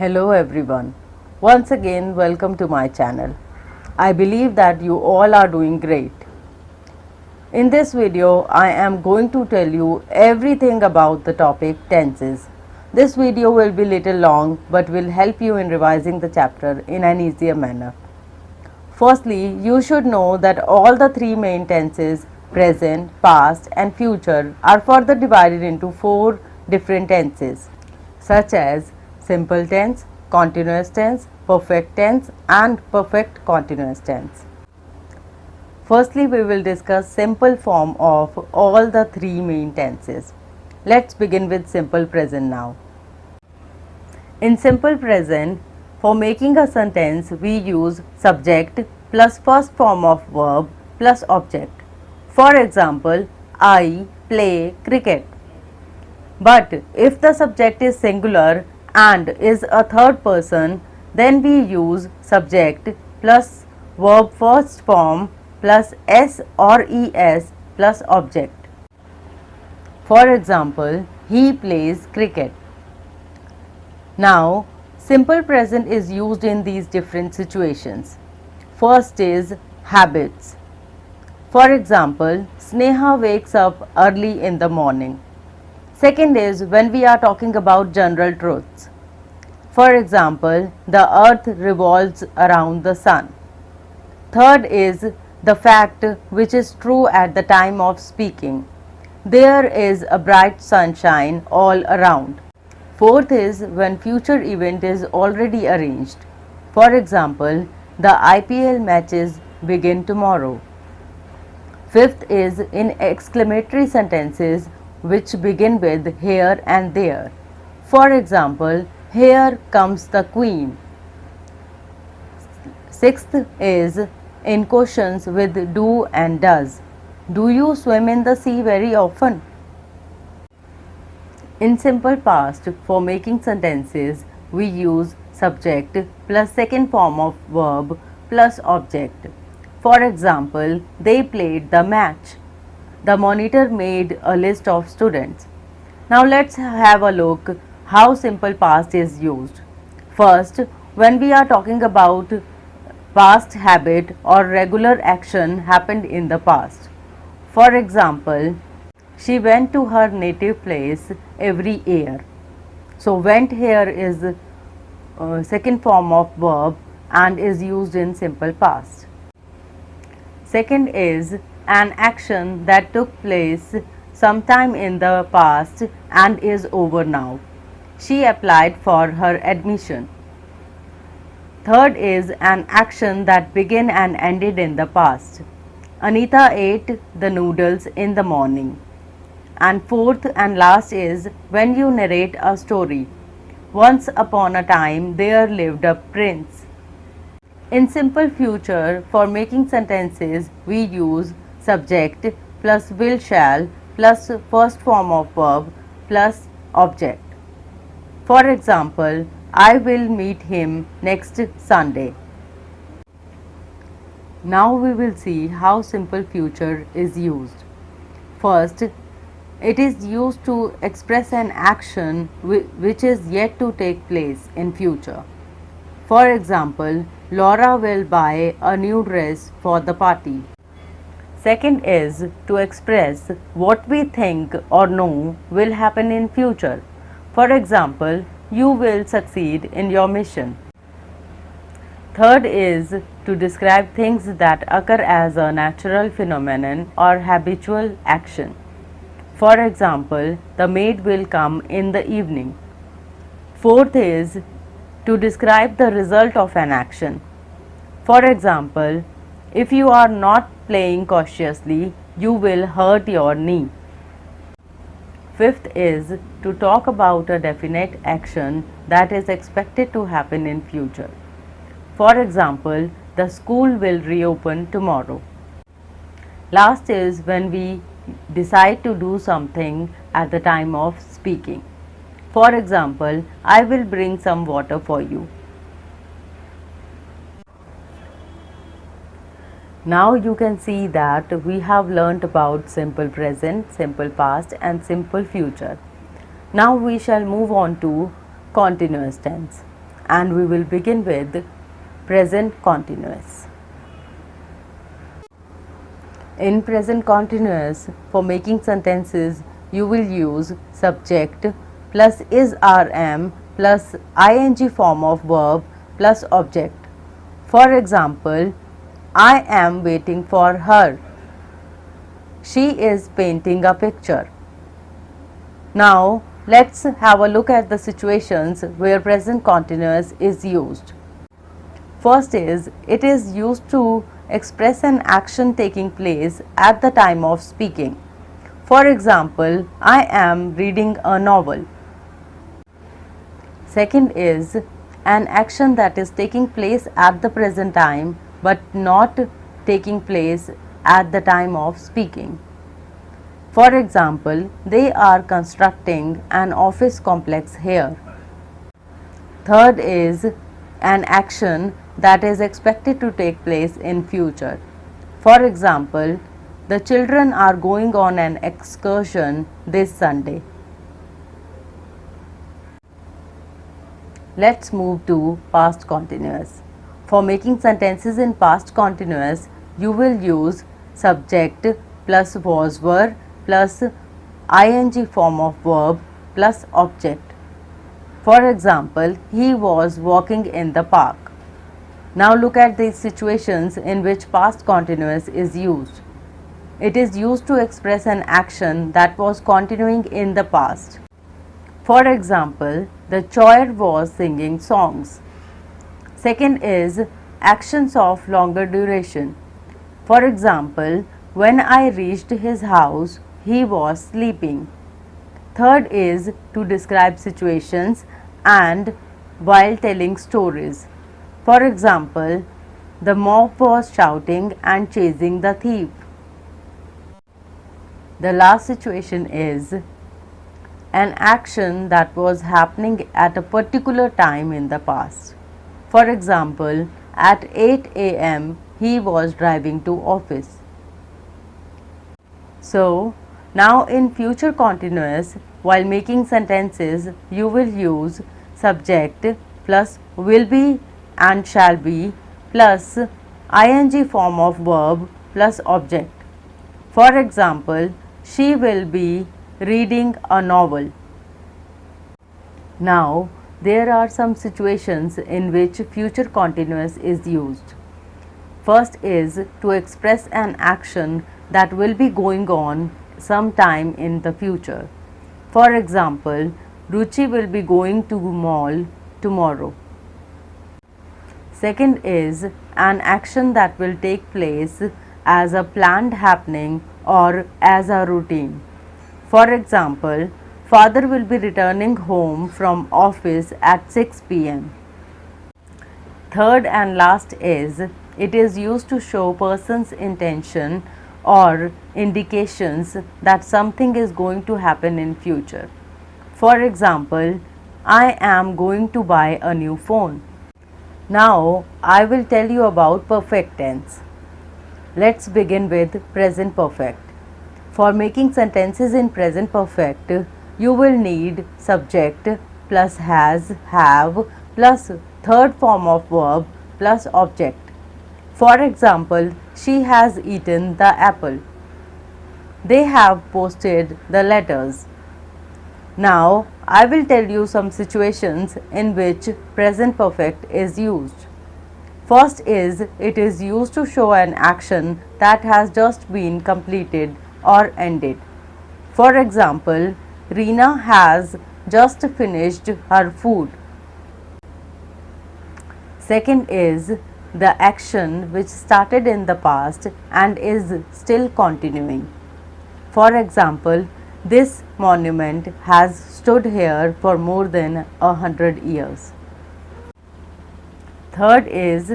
Hello everyone. Once again, welcome to my channel. I believe that you all are doing great. In this video, I am going to tell you everything about the topic tenses. This video will be little long but will help you in revising the chapter in an easier manner. Firstly, you should know that all the three main tenses, present, past and future, are further divided into four different tenses such as simple tense, continuous tense, perfect tense and perfect continuous tense. Firstly, we will discuss simple form of all the three main tenses. Let's begin with simple present now. In simple present, for making a sentence, we use subject plus first form of verb plus object. For example, I play cricket. But if the subject is singular and is a third person, then we use subject plus verb first form plus s or es plus object. For example, he plays cricket. Now, simple present is used in these different situations. First is habits. For example, Sneha wakes up early in the morning. Second is when we are talking about general truths. For example, the earth revolves around the sun. Third is the fact which is true at the time of speaking. There is a bright sunshine all around. Fourth is when future event is already arranged. For example, the IPL matches begin tomorrow. Fifth is in exclamatory sentences which begin with here and there. For example, here comes the queen. Sixth is in questions with do and does. Do you swim in the sea very often? In simple past, for making sentences, we use subject plus second form of verb plus object. For example, they played the match. The monitor made a list of students. Now let's have a look how simple past is used. First, when we are talking about past habit or regular action happened in the past. For example, she went to her native place every year. So went here is second form of verb and is used in simple past. Second is an action that took place sometime in the past and is over now. She applied for her admission. Third is an action that began and ended in the past. Anita ate the noodles in the morning. And fourth and last is when you narrate a story. Once upon a time there lived a prince. In simple future, for making sentences, we use subject plus will shall plus first form of verb plus object. For example, I will meet him next Sunday. Now we will see how simple future is used. First, it is used to express an action which is yet to take place in future. For example, Laura will buy a new dress for the party. Second is to express what we think or know will happen in future. For example, you will succeed in your mission. Third is to describe things that occur as a natural phenomenon or habitual action. For example, the maid will come in the evening. Fourth is to describe the result of an action. For example, if you are not playing cautiously, you will hurt your knee. Fifth is to talk about a definite action that is expected to happen in future. For example, the school will reopen tomorrow. Last is when we decide to do something at the time of speaking. For example, I will bring some water for you. Now you can see that we have learnt about simple present, simple past and simple future. Now we shall move on to continuous tense. and we will begin with present continuous. In present continuous, for making sentences, you will use subject plus is rm plus ing form of verb plus object. For example, I am waiting for her. She is painting a picture. Now, let's have a look at the situations where present continuous is used. First is, it is used to express an action taking place at the time of speaking. For example, I am reading a novel. Second is, an action that is taking place at the present time but not taking place at the time of speaking. For example, they are constructing an office complex here. Third is, an action that is expected to take place in future. For example, the children are going on an excursion this Sunday. Let's move to past continuous. For making sentences in past continuous, you will use subject plus was were plus ing form of verb plus object. For example, he was walking in the park. Now look at these situations in which past continuous is used. It is used to express an action that was continuing in the past. For example, the choir was singing songs. Second is actions of longer duration. For example, when I reached his house, he was sleeping. Third is to describe situations and while telling stories. For example, the mob was shouting and chasing the thief. The last situation is an action that was happening at a particular time in the past. For example, at 8 a.m. he was driving to office. So, now in future continuous, while making sentences, you will use subject plus will be and shall be plus ing form of verb plus object. For example, she will be reading a novel. Now, there are some situations in which future continuous is used. First is to express an action that will be going on sometime in the future. For example, Ruchi will be going to mall tomorrow. Second is an action that will take place as a planned happening or as a routine. For example, father will be returning home from office at 6 p.m. Third and last is, it is used to show person's intention or indications that something is going to happen in future. For example, I am going to buy a new phone. Now, I will tell you about perfect tense. Let's begin with present perfect. For making sentences in present perfect, you will need subject plus has, have plus third form of verb plus object. For example, she has eaten the apple. They have posted the letters. Now, I will tell you some situations in which present perfect is used. First is, it is used to show an action that has just been completed or ended. For example, Reena has just finished her food. Second is the action which started in the past and is still continuing. For example, this monument has stood here for more than 100 years. Third is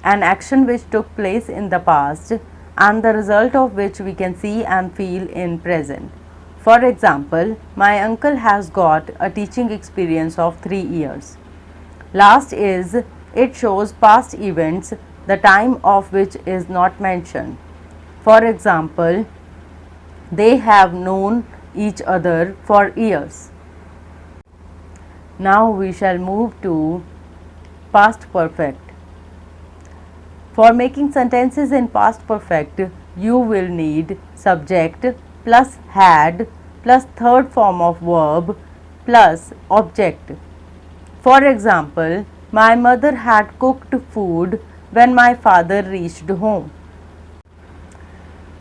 an action which took place in the past and the result of which we can see and feel in present. For example, my uncle has got a teaching experience of 3 years. Last is, it shows past events, the time of which is not mentioned. For example, they have known each other for years. Now we shall move to past perfect. For making sentences in past perfect, you will need subject plus had plus third form of verb plus object. For example, my mother had cooked food when my father reached home.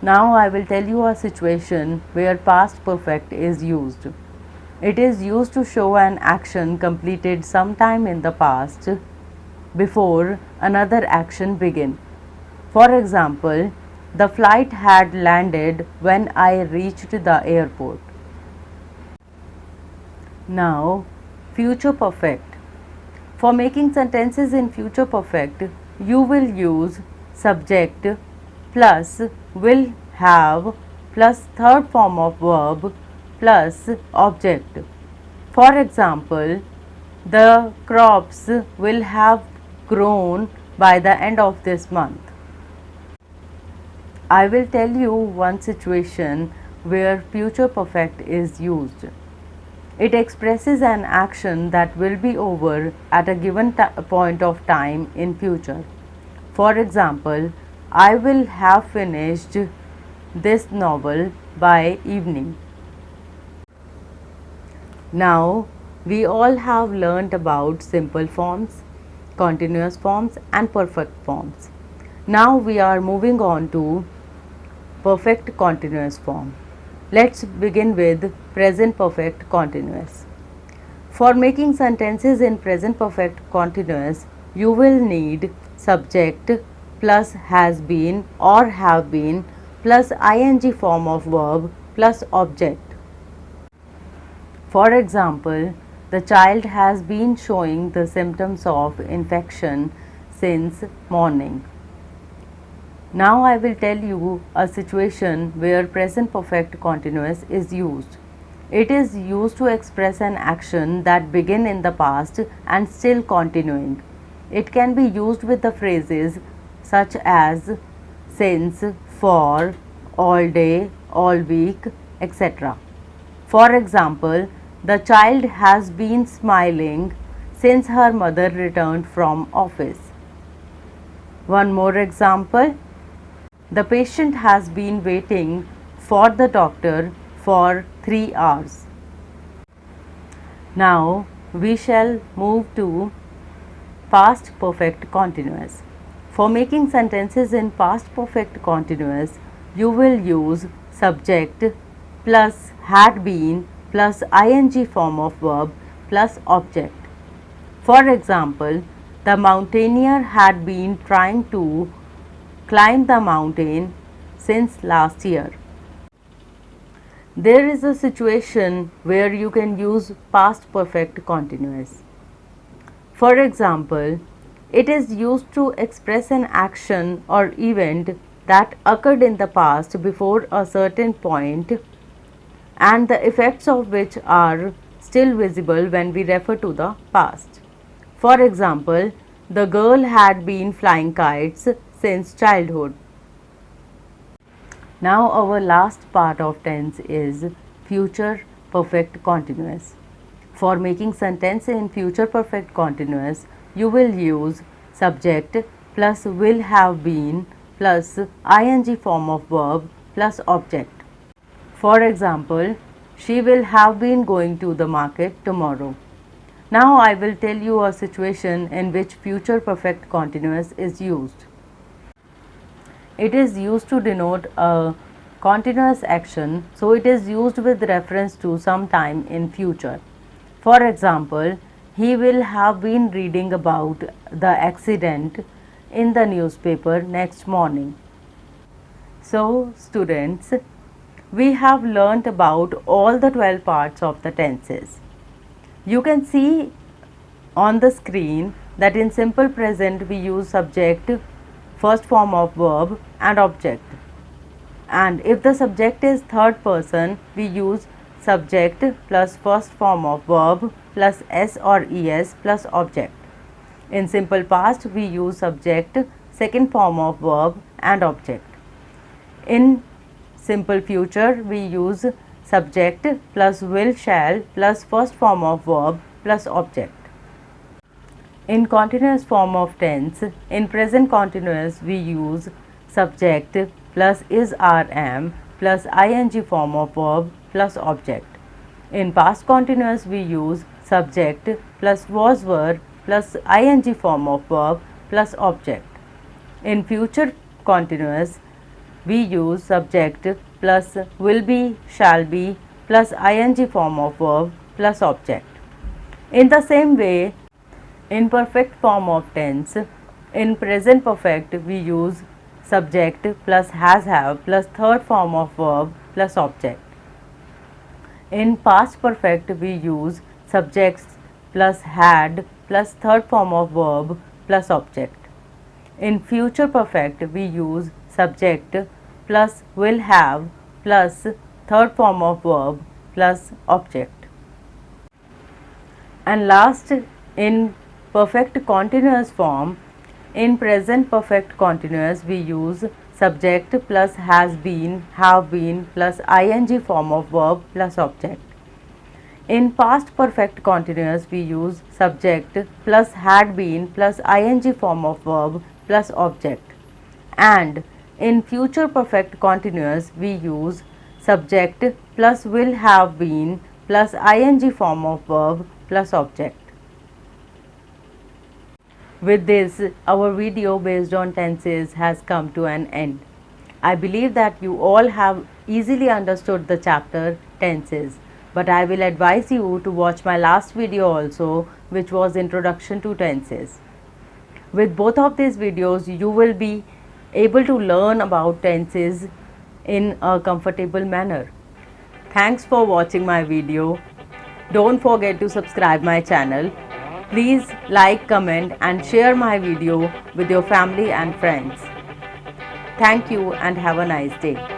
Now I will tell you a situation where past perfect is used. It is used to show an action completed sometime in the past before another action began. For example, the flight had landed when I reached the airport. Now, future perfect. For making sentences in future perfect, you will use subject plus will have plus third form of verb plus object. For example, the crops will have grown by the end of this month. I will tell you one situation where future perfect is used. It expresses an action that will be over at a given point of time in future. For example, I will have finished this novel by evening. Now, we all have learnt about simple forms, continuous forms and perfect forms. Now we are moving on to perfect continuous form. Let's begin with present perfect continuous. For making sentences in present perfect continuous, you will need subject plus has been or have been plus ing form of verb plus object. For example, the child has been showing the symptoms of infection since morning. Now I will tell you a situation where present perfect continuous is used. It is used to express an action that began in the past and still continuing. It can be used with the phrases such as since, for, all day, all week, etc. For example, the child has been smiling since her mother returned from office. One more example. The patient has been waiting for the doctor for 3 hours. Now we shall move to past perfect continuous. For making sentences in past perfect continuous, you will use subject plus had been plus ing form of verb plus object. For example, the mountaineer had been trying to climb the mountain since last year. There is a situation where you can use past perfect continuous. For example, it is used to express an action or event that occurred in the past before a certain point and the effects of which are still visible when we refer to the past. For example, the girl had been flying kites since childhood. Now our last part of tense is future perfect continuous. For making sentence in future perfect continuous, you will use subject plus will have been plus ing form of verb plus object. For example, she will have been going to the market tomorrow. Now I will tell you a situation in which future perfect continuous is used. It is used to denote a continuous action, so it is used with reference to some time in future. For example, he will have been reading about the accident in the newspaper next morning. So, students, we have learnt about all the 12 parts of the tenses. You can see on the screen that in simple present we use subject, first form of verb and object. And if the subject is third person, we use subject plus first form of verb plus s or es plus object. In simple past, we use subject, second form of verb and object. In simple future, we use subject plus will shall plus first form of verb plus object. In continuous form of tense, in present continuous we use subject plus is rm plus ing form of verb plus object. In past continuous we use subject plus was were plus ing form of verb plus object. In future continuous we use subject plus will be, shall be plus ing form of verb plus object. In the same way, in perfect form of tense, in present perfect we use subject plus has have plus third form of verb plus object. In past perfect we use subjects plus had plus third form of verb plus object. In future perfect we use subject plus will have plus third form of verb plus object. And last, in perfect continuous form, in present perfect continuous we use subject plus has been, have been plus ing form of verb plus object. In past perfect continuous we use subject plus had been plus ing form of verb plus object. And in future perfect continuous we use subject plus will have been plus ing form of verb plus object. With this, our video based on tenses has come to an end. I believe that you all have easily understood the chapter tenses, but I will advise you to watch my last video also, which was Introduction to Tenses. With both of these videos, you will be able to learn about tenses in a comfortable manner. Thanks for watching my video. Don't forget to subscribe my channel. Please like, comment and share my video with your family and friends. Thank you and have a nice day.